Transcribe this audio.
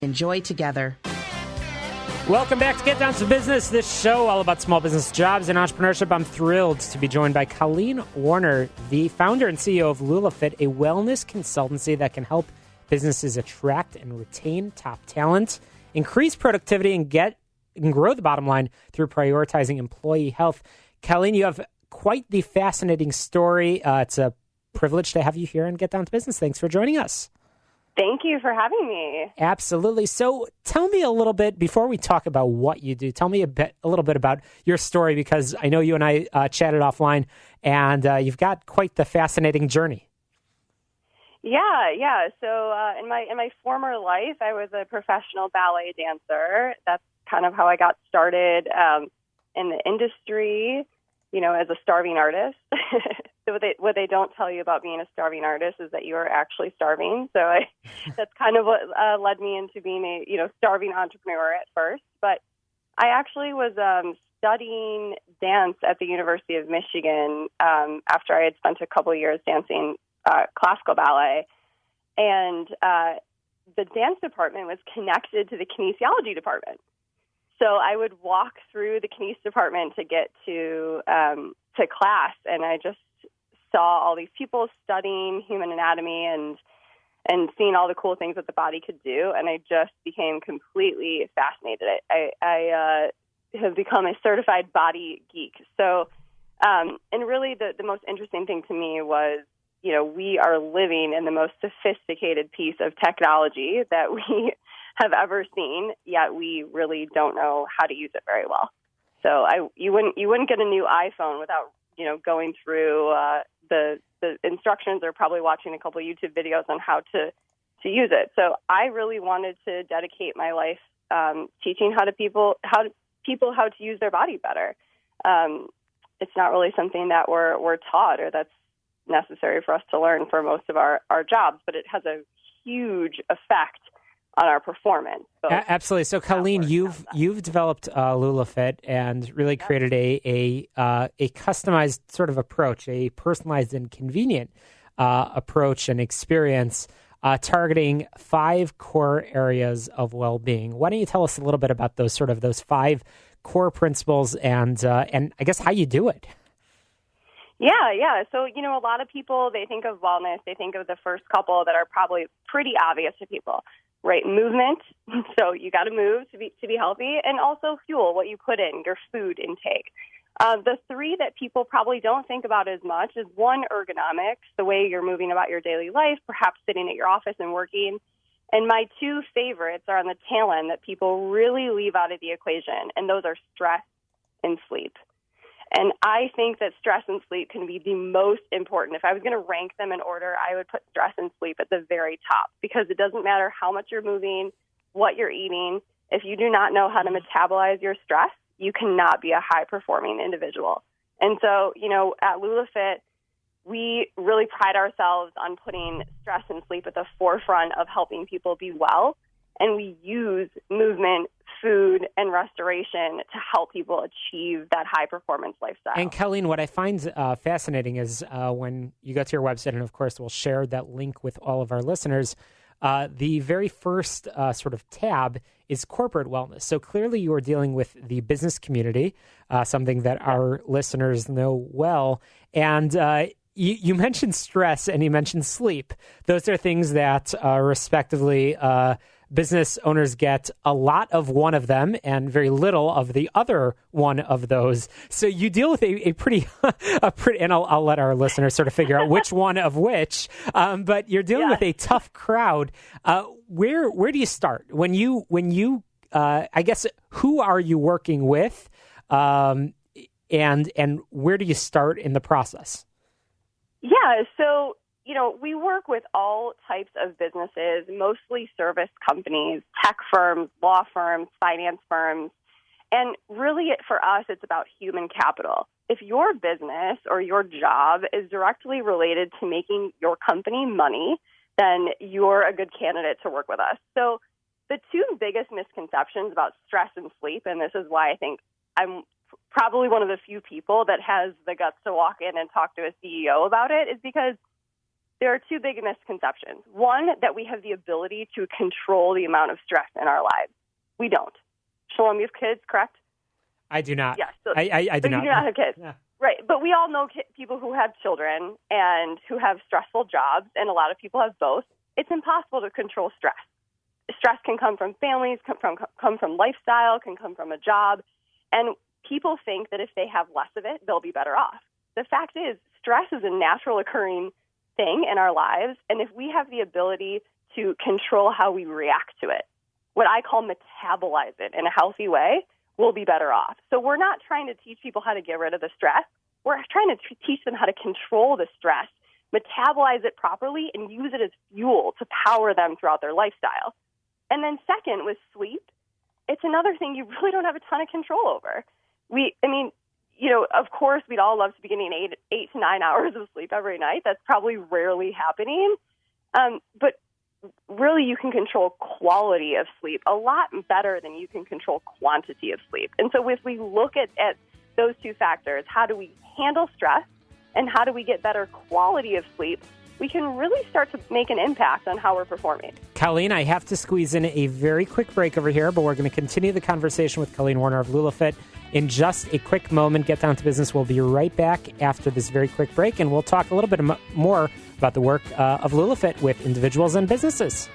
Enjoy together. Welcome back to Get Down to Business, this show all about small business jobs and entrepreneurship. I'm thrilled to be joined by Colleen Werner, the founder and CEO of LulaFit, a wellness consultancy that can help businesses attract and retain top talent, increase productivity, and grow the bottom line through prioritizing employee health. Colleen, you have quite the fascinating story. It's a privilege to have you here and Get Down to Business. Thanks for joining us. Thank you for having me. Absolutely. So tell me a little bit, before we talk about what you do, tell me a little bit about your story, because I know you and I chatted offline, and you've got quite the fascinating journey. Yeah. So in my former life, I was a professional ballet dancer. That's kind of how I got started in the industry, as a starving artist. So what they don't tell you about being a starving artist is that you are actually starving. So that's kind of what led me into being a starving entrepreneur at first. But I actually was studying dance at the University of Michigan after I had spent a couple of years dancing classical ballet, and the dance department was connected to the kinesiology department. So I would walk through the kines department to get to class, and I just saw all these people studying human anatomy and seeing all the cool things that the body could do, and I just became completely fascinated. I have become a certified body geek. So, and really the most interesting thing to me was, we are living in the most sophisticated piece of technology that we have ever seen, yet we really don't know how to use it very well. So you wouldn't get a new iPhone without going through the instructions, or probably watching a couple of YouTube videos on how to use it. So I really wanted to dedicate my life teaching people how to use their body better. It's not really something that we're taught, or that's necessary for us to learn for most of our jobs, but it has a huge effect on our performance. Absolutely. So, Colleen, you've developed LulaFit and really created a customized sort of approach, a personalized and convenient approach and experience targeting 5 core areas of well-being. Why don't you tell us a little bit about those 5 core principles and I guess how you do it? Yeah. So, a lot of people, they think of wellness, they think of the first couple that are probably pretty obvious to people. Right, movement. So you got to move to be healthy, and also fuel, what you put in, your food intake. The 3 that people probably don't think about as much is 1, ergonomics, the way you're moving about your daily life, perhaps sitting at your office and working. And my 2 favorites are on the tail end that people really leave out of the equation, and those are stress and sleep. And I think that stress and sleep can be the most important. If I was going to rank them in order, I would put stress and sleep at the very top, because it doesn't matter how much you're moving, what you're eating. If you do not know how to metabolize your stress, you cannot be a high-performing individual. And so, at LulaFit, we really pride ourselves on putting stress and sleep at the forefront of helping people be well. And we use movement, food, and restoration to help people achieve that high-performance lifestyle. And Colleen, what I find fascinating is when you go to your website, and of course we'll share that link with all of our listeners, the very first sort of tab is corporate wellness. So clearly you are dealing with the business community, something that our listeners know well. And you mentioned stress and you mentioned sleep. Those are things that respectively business owners get a lot of one of them and very little of the other one of those. So you deal with a pretty, and I'll let our listeners sort of figure out which one of which, but you're dealing with a tough crowd. Where do you start? When you I guess, who are you working with, and where do you start in the process? Yeah, so we work with all types of businesses, mostly service companies, tech firms, law firms, finance firms. And really, for us, it's about human capital. If your business or your job is directly related to making your company money, then you're a good candidate to work with us. So the 2 biggest misconceptions about stress and sleep, and this is why I think I'm probably one of the few people that has the guts to walk in and talk to a CEO about it, is because there are two big misconceptions. One, that we have the ability to control the amount of stress in our lives. We don't. Shalom, you have kids, correct? I do not. Yes. So, I do not. You do not have kids. Yeah. Right. But we all know people who have children and who have stressful jobs, and a lot of people have both. It's impossible to control stress. Stress can come from families, come from lifestyle, can come from a job. And people think that if they have less of it, they'll be better off. The fact is, stress is a natural occurring thing in our lives. And if we have the ability to control how we react to it, what I call metabolize it in a healthy way, we'll be better off. So we're not trying to teach people how to get rid of the stress. We're trying to teach them how to control the stress, metabolize it properly, and use it as fuel to power them throughout their lifestyle. And then second, with sleep, it's another thing you really don't have a ton of control over. Of course, we'd all love to be getting 8 to 9 hours of sleep every night. That's probably rarely happening. But really, you can control quality of sleep a lot better than you can control quantity of sleep. And so if we look at those two factors, how do we handle stress and how do we get better quality of sleep, we can really start to make an impact on how we're performing. Colleen, I have to squeeze in a very quick break over here, but we're going to continue the conversation with Colleen Werner of LulaFit in just a quick moment. Get down to business. We'll be right back after this very quick break, and we'll talk a little bit more about the work of LulaFit with individuals and businesses.